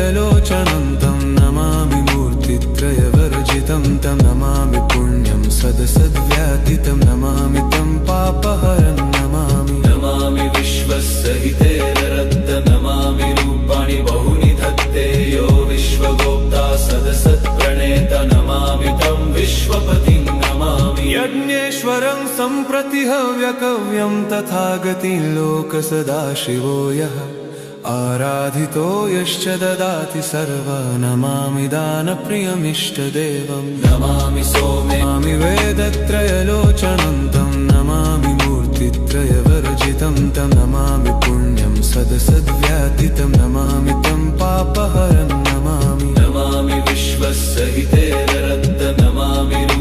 वेदत्रयलोचनं तं नमामि मूर्तित्रयवर्जितं तं नमामि पुण्यं सदसद्व्यातितं नमामि तं पापहरं नमामि नमामि विश्वसहितेररद्द नमामि रूपाणि बहुनि धत्ते यो विश्वगोप्ता सदसत्प्रणेता नमामि तं विश्वपतिं नमामि यज्ञेश्वरं सम्प्रति हव्यकव्यं तथागतिं लोकसदाशिवो यः आराधितो यश्च ददाति सर्वा नमामि दानप्रियमिष्टदेवं नमामि सोमे नमामि वेदत्रयलोचनं तं नमामि मूर्तित्रयवर्जितं तं नमामि पुण्यं सदसद्व्यातितं नमामि